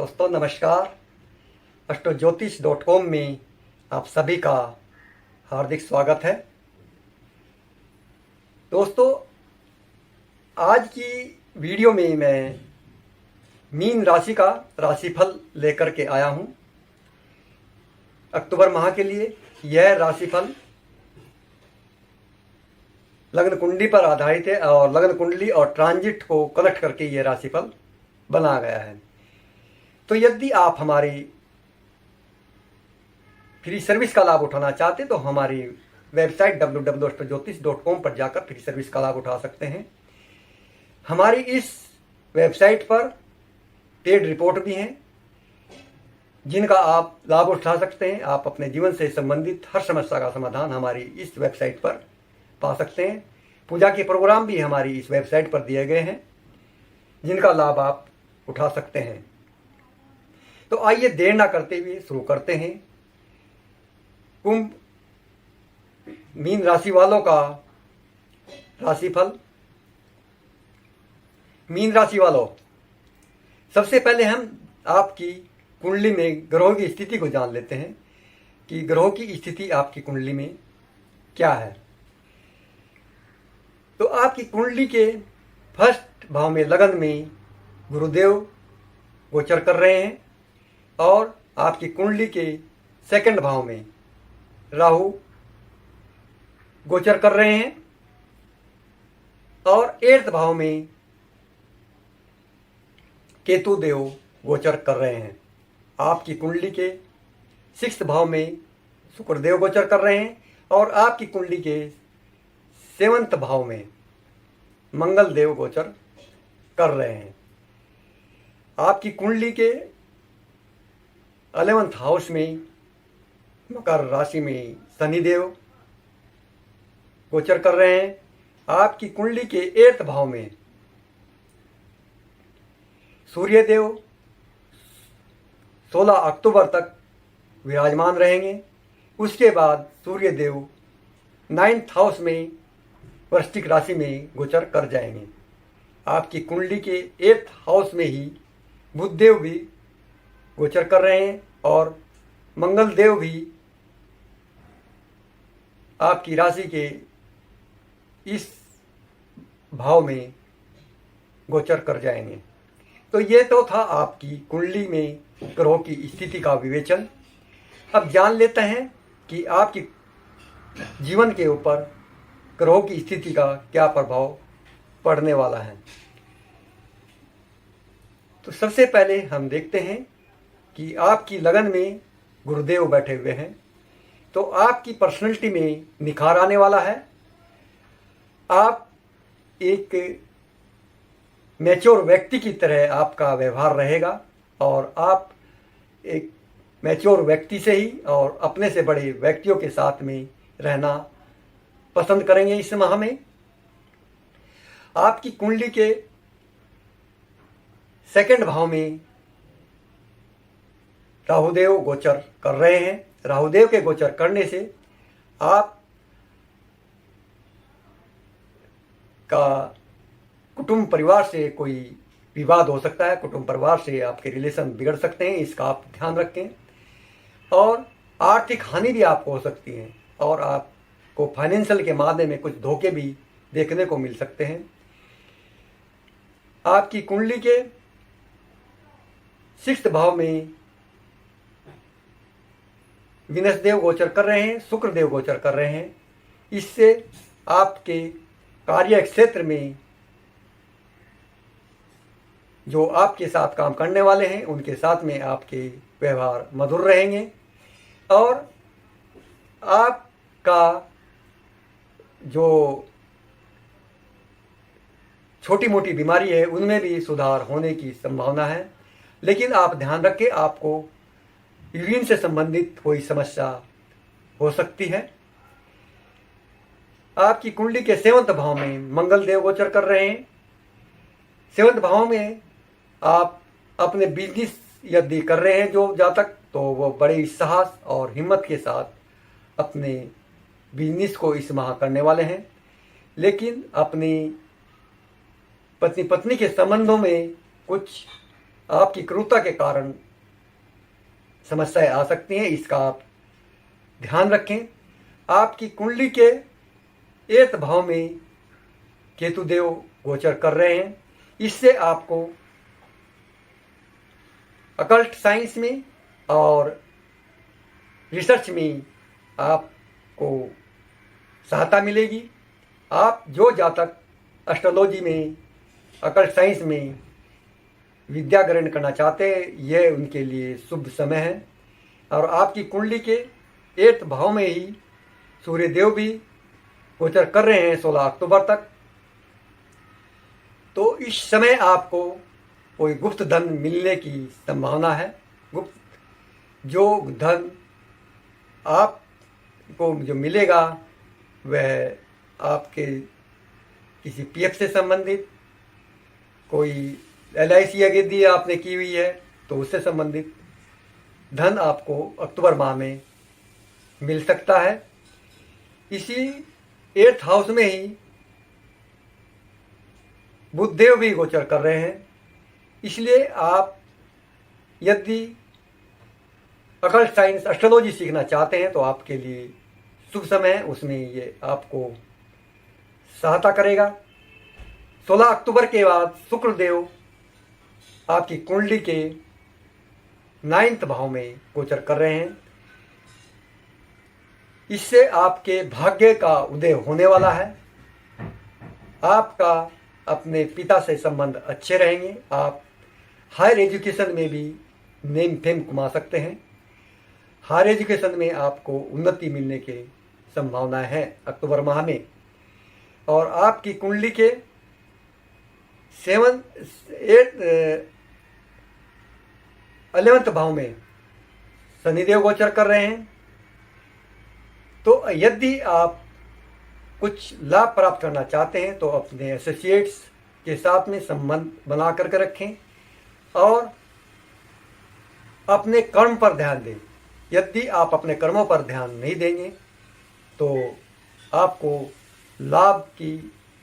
दोस्तों नमस्कार। astrojotish.com में आप सभी का हार्दिक स्वागत है। दोस्तों आज की वीडियो में मैं मीन राशि का राशिफल लेकर के आया हूं। अक्टूबर माह के लिए यह राशिफल लग्न कुंडली पर आधारित है और लग्न कुंडली और ट्रांजिट को कनेक्ट करके यह राशिफल बना गया है। तो यदि आप हमारी फ्री सर्विस का लाभ उठाना चाहते तो हमारी वेबसाइट www.astrojotish.com पर जाकर फ्री सर्विस का लाभ उठा सकते हैं। हमारी इस वेबसाइट पर पेड रिपोर्ट भी हैं जिनका आप लाभ उठा सकते हैं। आप अपने जीवन से संबंधित हर समस्या का समाधान हमारी इस वेबसाइट पर पा सकते हैं। पूजा के प्रोग्राम भी हमारी इस वेबसाइट पर दिए गए हैं जिनका लाभ आप उठा सकते हैं। तो आइए देर ना करते हुए शुरू करते हैं। कुंभ मीन राशि वालों का राशिफल। मीन राशि वालों, सबसे पहले हम आपकी कुंडली में ग्रहों की स्थिति को जान लेते हैं कि ग्रहों की स्थिति आपकी कुंडली में क्या है। तो आपकी कुंडली के फर्स्ट भाव में लगन में गुरुदेव गोचर कर रहे हैं और आपकी कुंडली के सेकंड भाव में राहु गोचर कर रहे हैं और एट्थ भाव में केतु देव गोचर कर रहे हैं। आपकी कुंडली के सिक्स्थ भाव में शुक्रदेव गोचर कर रहे हैं और आपकी कुंडली के सेवंथ भाव में मंगल देव गोचर कर रहे हैं। आपकी कुंडली के 11th हाउस में मकर राशि में शनिदेव गोचर कर रहे हैं। आपकी कुंडली के 8th भाव में सूर्यदेव 16 अक्टूबर तक विराजमान रहेंगे। उसके बाद सूर्यदेव 9th हाउस में वृश्चिक राशि में गोचर कर जाएंगे। आपकी कुंडली के 8th हाउस में ही बुधदेव भी गोचर कर रहे हैं और मंगल देव भी आपकी राशि के इस भाव में गोचर कर जाएंगे। तो ये तो था आपकी कुंडली में ग्रहों की स्थिति का विवेचन। अब जान लेते हैं कि आपकी जीवन के ऊपर ग्रहों की स्थिति का क्या प्रभाव पड़ने वाला है। तो सबसे पहले हम देखते हैं कि आपकी लगन में गुरुदेव बैठे हुए हैं तो आपकी पर्सनैलिटी में निखार आने वाला है। आप एक मैच्योर व्यक्ति की तरह आपका व्यवहार रहेगा और आप एक मैच्योर व्यक्ति से ही और अपने से बड़े व्यक्तियों के साथ में रहना पसंद करेंगे। इस माह में आपकी कुंडली के सेकंड भाव में राहुदेव गोचर कर रहे हैं। राहुदेव के गोचर करने से आप का कुटुंब परिवार से कोई विवाद हो सकता है। कुटुंब परिवार से आपके रिलेशन बिगड़ सकते हैं, इसका आप ध्यान रखें। और आर्थिक हानि भी आपको हो सकती है और आपको फाइनेंशियल के मामले में कुछ धोखे भी देखने को मिल सकते हैं। आपकी कुंडली के 6th भाव में विनस देव गोचर कर रहे हैं, शुक्र देव गोचर कर रहे हैं। इससे आपके कार्य क्षेत्र में जो आपके साथ काम करने वाले हैं उनके साथ में आपके व्यवहार मधुर रहेंगे और आपका जो छोटी मोटी बीमारी है उनमें भी सुधार होने की संभावना है। लेकिन आप ध्यान रखें, आपको यूरिन से संबंधित कोई समस्या हो सकती है। आपकी कुंडली के 7th भाव में मंगल देव गोचर कर रहे हैं। 7th भाव में आप अपने बिजनेस यदि कर रहे हैं जो जातक, तो वो बड़े साहस और हिम्मत के साथ अपने बिजनेस को इस माह करने वाले हैं। लेकिन अपनी पत्नी के संबंधों में कुछ आपकी क्रूरता के कारण समस्याएं आ सकती हैं, इसका आप ध्यान रखें। आपकी कुंडली के 8 भाव में केतु देव गोचर कर रहे हैं, इससे आपको अकल्ट साइंस में और रिसर्च में आपको सहायता मिलेगी। आप जो जातक एस्ट्रोलॉजी में, अकल्ट साइंस में विद्या ग्रहण करना चाहते हैं, यह उनके लिए शुभ समय है। और आपकी कुंडली के 8 भाव में ही सूर्य देव भी गोचर कर रहे हैं 16 अक्टूबर तक। तो इस समय आपको कोई गुप्त धन मिलने की संभावना है। गुप्त जो धन आपको जो मिलेगा वह आपके किसी पीएफ से संबंधित, कोई LIC यदि आपने की हुई है तो उससे संबंधित धन आपको अक्टूबर माह में मिल सकता है। इसी 8th हाउस में ही बुध देव भी गोचर कर रहे हैं, इसलिए आप यदि अकल्ट साइंस एस्ट्रोलॉजी सीखना चाहते हैं तो आपके लिए शुभ समय है, उसमें ये आपको सहायता करेगा। 16 अक्टूबर के बाद शुक्र देव आपकी कुंडली के 9th भाव में गोचर कर रहे हैं, इससे आपके भाग्य का उदय होने वाला है। आपका अपने पिता से संबंध अच्छे रहेंगे। आप हायर एजुकेशन में भी नेम फेम कमा सकते हैं। हायर एजुकेशन में आपको उन्नति मिलने की संभावना है अक्टूबर माह में। और आपकी कुंडली के 11th भाव में शनिदेव गोचर कर रहे हैं। तो यदि आप कुछ लाभ प्राप्त करना चाहते हैं तो अपने एसोसिएट्स के साथ में संबंध बना करके रखें और अपने कर्म पर ध्यान दें। यदि आप अपने कर्मों पर ध्यान नहीं देंगे तो आपको लाभ की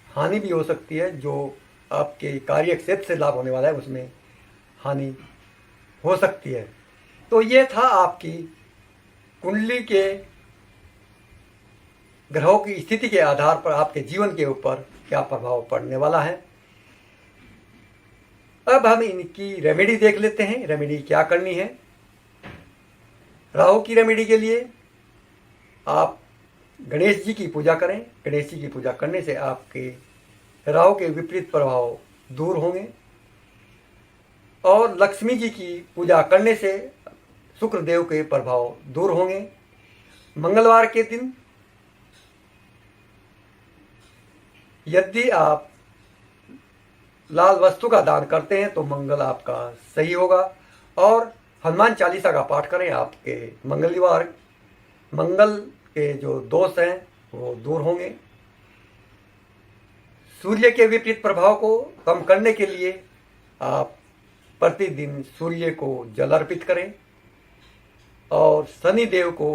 हानि भी हो सकती है। जो आपके कार्य क्षेत्र से लाभ होने वाला है उसमें हानि हो सकती है। तो ये था आपकी कुंडली के ग्रहों की स्थिति के आधार पर आपके जीवन के ऊपर क्या प्रभाव पड़ने वाला है। अब हम इनकी रेमेडी देख लेते हैं। रेमेडी क्या करनी है। राहु की रेमेडी के लिए आप गणेश जी की पूजा करें। गणेश जी की पूजा करने से आपके राहु के विपरीत प्रभाव दूर होंगे। और लक्ष्मी जी की पूजा करने से शुक्र देव के प्रभाव दूर होंगे। मंगलवार के दिन यदि आप लाल वस्तु का दान करते हैं तो मंगल आपका सही होगा। और हनुमान चालीसा का पाठ करें, आपके मंगल के जो दोष हैं वो दूर होंगे। सूर्य के विपरीत प्रभाव को कम करने के लिए आप प्रतिदिन सूर्य को जल अर्पित करें और शनि देव को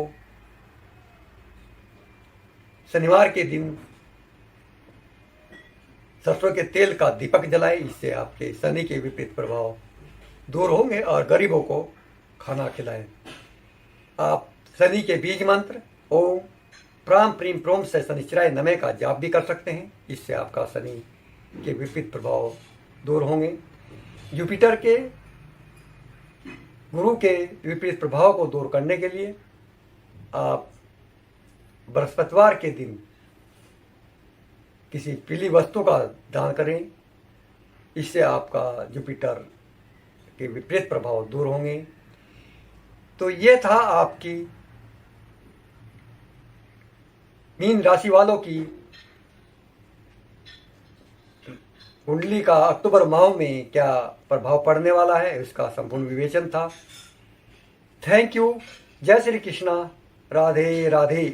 शनिवार के दिन सरसों के तेल का दीपक जलाएं। इससे आपके शनि के विपरीत प्रभाव दूर होंगे और गरीबों को खाना खिलाएं। आप शनि के बीज मंत्र ओम प्राम प्रीम प्रोम से शनिश्चराय नमः का जाप भी कर सकते हैं। इससे आपका शनि के विपरीत प्रभाव दूर होंगे। जुपिटर के गुरु के विपरीत प्रभाव को दूर करने के लिए आप बृहस्पतिवार के दिन किसी पीली वस्तु का दान करें। इससे आपका जुपिटर के विपरीत प्रभाव दूर होंगे। तो ये था आपकी मीन राशि वालों की कुंडली का अक्टूबर माह में क्या प्रभाव पड़ने वाला है, इसका संपूर्ण विवेचन था। Thank you. जय श्री कृष्णा। राधे राधे।